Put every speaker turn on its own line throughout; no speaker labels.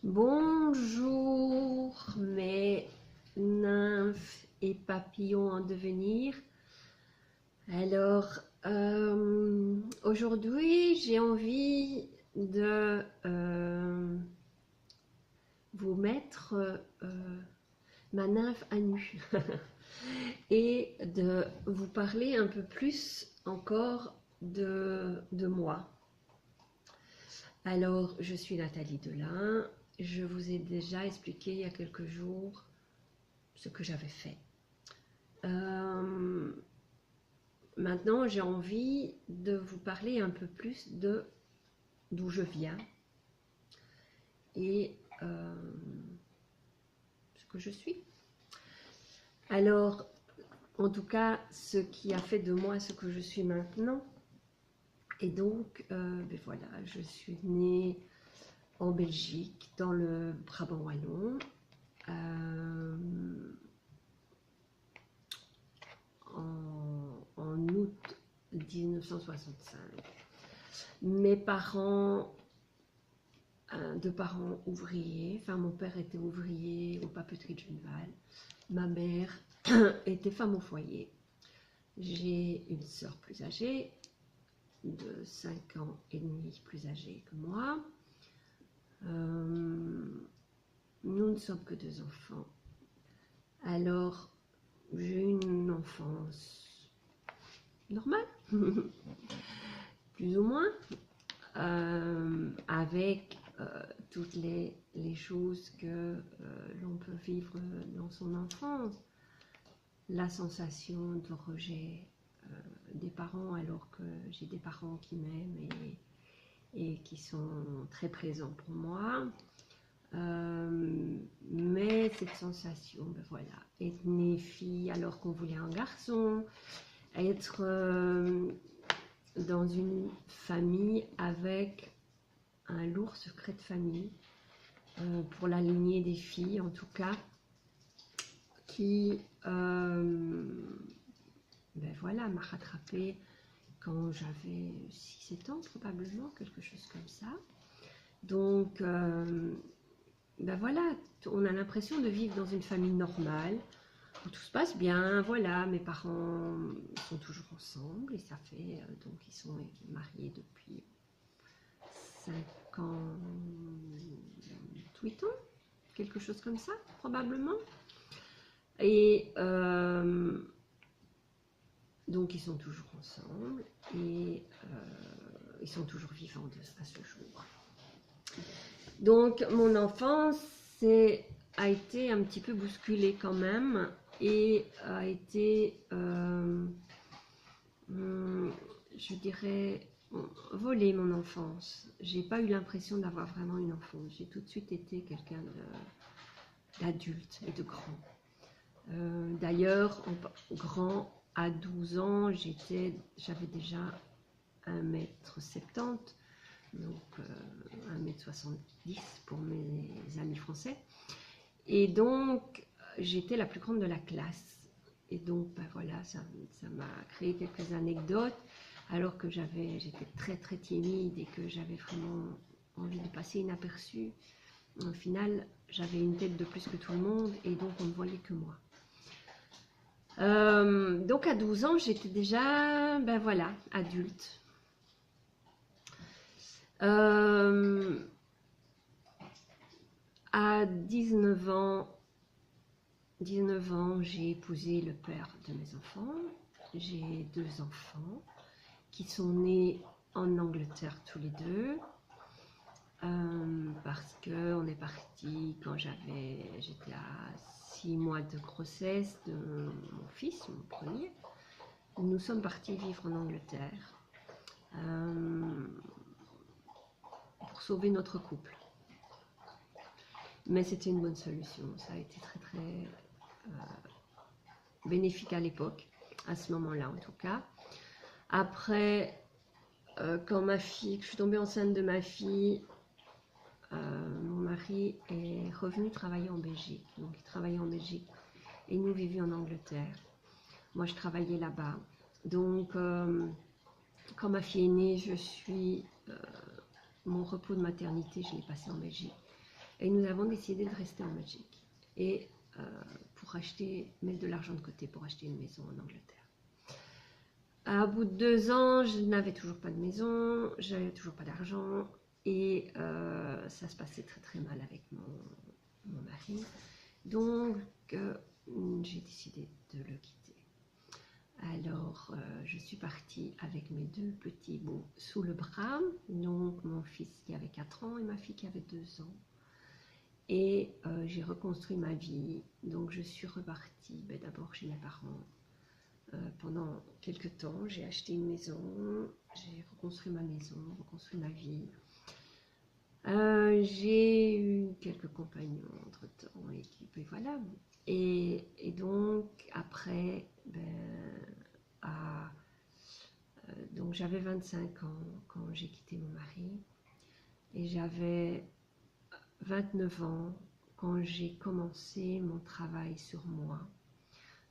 Bonjour mes nymphes et papillons en devenir. Alors, aujourd'hui, j'ai envie de vous mettre ma nymphe à nu et de vous parler un peu plus encore de moi. Alors, je suis Nathalie Delin. Je vous ai déjà expliqué il y a quelques jours ce que j'avais fait. Maintenant, j'ai envie de vous parler un peu plus d'où je viens et ce que je suis. Alors, en tout cas, ce qui a fait de moi ce que je suis maintenant. Et donc, ben voilà, je suis née en Belgique, dans le Brabant wallon, en août 1965. Mes parents, deux parents ouvriers, enfin mon père était ouvrier aux papeteries de Genneval, ma mère était femme au foyer. J'ai une sœur plus âgée, de 5 ans et demi plus âgée que moi. Nous ne sommes que deux enfants. Alors, j'ai eu une enfance normale, plus ou moins, avec toutes les choses que l'on peut vivre dans son enfance. La sensation de rejet des parents, alors que j'ai des parents qui m'aiment et qui sont très présents pour moi. Mais cette sensation, ben voilà, être née fille alors qu'on voulait un garçon, être dans une famille avec un lourd secret de famille, pour la lignée des filles en tout cas, qui ben voilà, m'a rattrapée quand j'avais 6-7 ans probablement, quelque chose comme ça. Donc ben voilà, on a l'impression de vivre dans une famille normale, où tout se passe bien, voilà, mes parents sont toujours ensemble, et ça fait, donc ils sont mariés depuis 5 ans, 8 ans, quelque chose comme ça, probablement. Et donc ils sont toujours ensemble, et ils sont toujours vivants à ce jour. Donc mon enfance a été un petit peu bousculée quand même, et a été, je dirais, volée mon enfance. J'ai pas eu l'impression d'avoir vraiment une enfance. J'ai tout de suite été quelqu'un d'adulte et de grand. D'ailleurs, grand, à 12 ans, j'avais déjà 1,70 m, donc 1,70 m pour mes amis français. Et donc, j'étais la plus grande de la classe. Et donc, ben voilà, ça m'a créé quelques anecdotes, alors que j'étais très très timide et que j'avais vraiment envie de passer inaperçue. Au final, j'avais une tête de plus que tout le monde, et donc on ne voyait que moi. Donc à 12 ans, j'étais déjà, ben voilà, adulte. À 19 ans, j'ai épousé le père de mes enfants. J'ai 2 enfants qui sont nés en Angleterre tous les deux. Parce qu'on est parti quand j'étais à 6 mois de grossesse de mon fils, mon premier. Nous sommes partis vivre en Angleterre pour sauver notre couple. Mais c'était une bonne solution, ça a été très très bénéfique à l'époque, à ce moment-là en tout cas. Après, quand je suis tombée enceinte de ma fille, mon mari est revenu travailler en Belgique. Donc il travaillait en Belgique et nous vivions en Angleterre. Moi je travaillais là-bas. Donc quand ma fille est née, mon repos de maternité, je l'ai passé en Belgique. Et nous avons décidé de rester en Belgique. Et pour mettre de l'argent de côté pour acheter une maison en Angleterre. À bout de 2 ans, je n'avais toujours pas de maison, j'avais toujours pas d'argent et ça se passait très très mal avec mon mari. Donc j'ai décidé de le quitter. Alors je suis partie avec mes 2 petits bouts sous le bras, donc mon fils qui avait 4 ans et ma fille qui avait 2 ans. Et j'ai reconstruit ma vie, donc je suis repartie d'abord chez mes parents. Pendant quelques temps, j'ai acheté une maison, j'ai reconstruit ma maison, reconstruit ma vie. J'ai eu quelques compagnons entre-temps, et voilà. Et donc après, donc j'avais 25 ans quand j'ai quitté mon mari, et j'avais 29 ans quand j'ai commencé mon travail sur moi,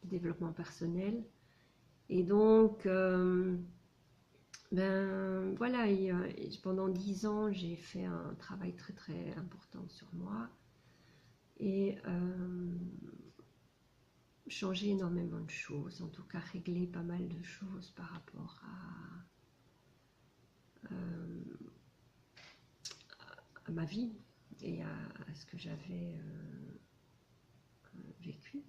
de développement personnel. Et donc, voilà, pendant 10 ans, j'ai fait un travail très très important sur moi et changé énormément de choses, en tout cas réglé pas mal de choses par rapport à ma vie et à ce que j'avais vécu.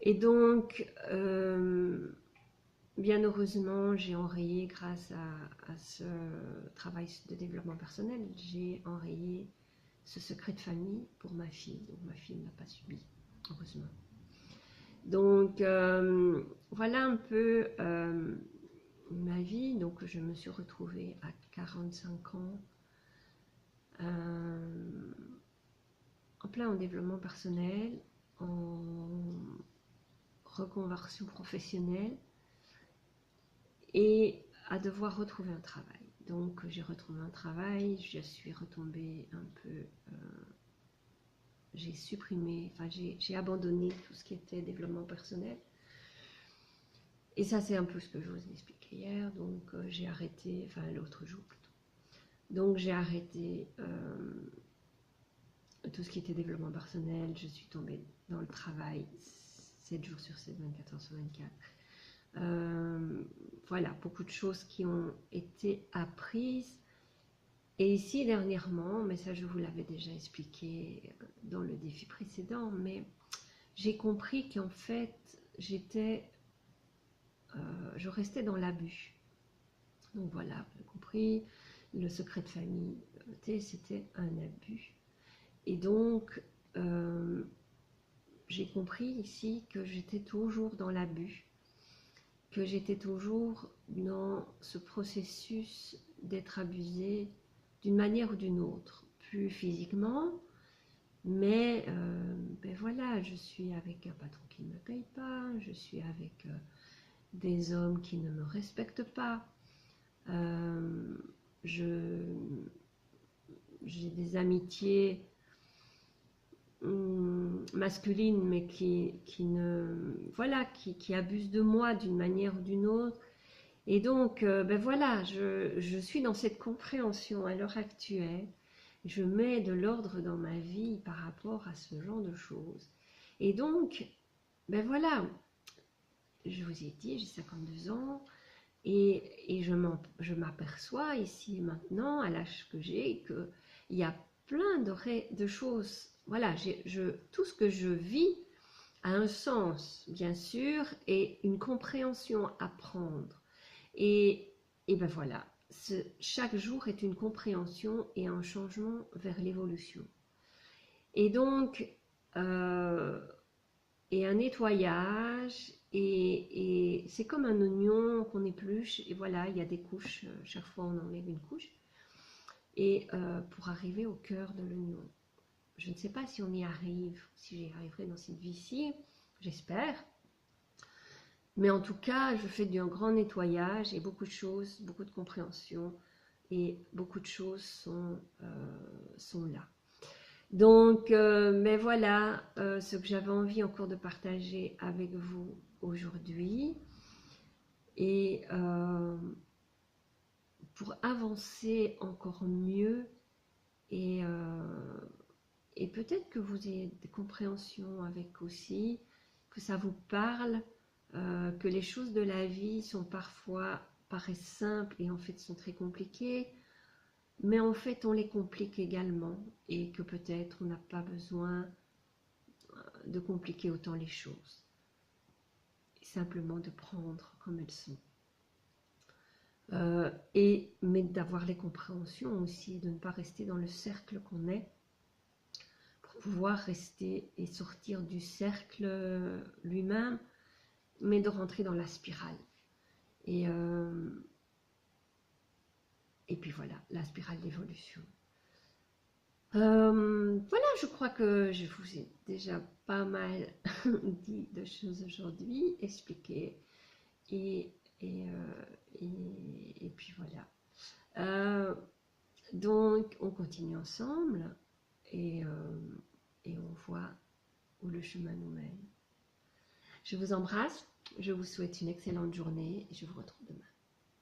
Et donc, bien heureusement, j'ai enrayé, grâce à ce travail de développement personnel, j'ai enrayé ce secret de famille pour ma fille. Donc ma fille ne l'a pas subi, heureusement. Donc voilà un peu ma vie. Donc je me suis retrouvée à 45 ans en plein développement personnel, en reconversion professionnelle, et à devoir retrouver un travail. Donc j'ai retrouvé un travail, je suis retombée un peu, j'ai supprimé, enfin j'ai abandonné tout ce qui était développement personnel. Et ça c'est un peu ce que je vous ai expliqué hier, donc j'ai arrêté, enfin l'autre jour plutôt. Donc j'ai arrêté tout ce qui était développement personnel, je suis tombée dans le travail 7 jours sur 7, 24 heures sur 24. Voilà, beaucoup de choses qui ont été apprises. Et ici, dernièrement, mais ça je vous l'avais déjà expliqué dans le défi précédent, mais j'ai compris qu'en fait, je restais dans l'abus. Donc voilà, vous avez compris, le secret de famille, c'était un abus. Et donc, j'ai compris ici que j'étais toujours dans l'abus, que j'étais toujours dans ce processus d'être abusée d'une manière ou d'une autre, plus physiquement, mais voilà, je suis avec un patron qui ne me paye pas, je suis avec des hommes qui ne me respectent pas, j'ai des amitiés masculines, mais qui abusent de moi d'une manière ou d'une autre. Et donc, voilà, je suis dans cette compréhension à l'heure actuelle. Je mets de l'ordre dans ma vie par rapport à ce genre de choses. Et donc, voilà, je vous ai dit, j'ai 52 ans et je m'aperçois ici et maintenant, à l'âge que j'ai, qu'il y a plein de choses. Voilà, tout ce que je vis a un sens, bien sûr, et une compréhension à prendre. Et voilà, chaque jour est une compréhension et un changement vers l'évolution. Et donc, et un nettoyage, et c'est comme un oignon qu'on épluche, et voilà, il y a des couches, chaque fois on enlève une couche, et pour arriver au cœur de l'oignon. Je ne sais pas si on y arrive, si j'y arriverai dans cette vie-ci, j'espère. Mais en tout cas, je fais un grand nettoyage et beaucoup de choses, beaucoup de compréhension, et beaucoup de choses sont là. Donc, mais voilà ce que j'avais envie encore de partager avec vous aujourd'hui. Et pour avancer encore mieux et et peut-être que vous ayez des compréhensions avec aussi, que ça vous parle, que les choses de la vie sont parfois, paraissent simples et en fait sont très compliquées, mais en fait on les complique également et que peut-être on n'a pas besoin de compliquer autant les choses, et simplement de prendre comme elles sont. Mais d'avoir les compréhensions aussi, de ne pas rester dans le cercle qu'on est, pour pouvoir rester et sortir du cercle lui-même, mais de rentrer dans la spirale. Et puis voilà, la spirale d'évolution. Voilà, je crois que je vous ai déjà pas mal dit de choses aujourd'hui, expliqué, et puis voilà. Donc, on continue ensemble, et on voit où le chemin nous mène. Je vous embrasse, je vous souhaite une excellente journée, et je vous retrouve demain.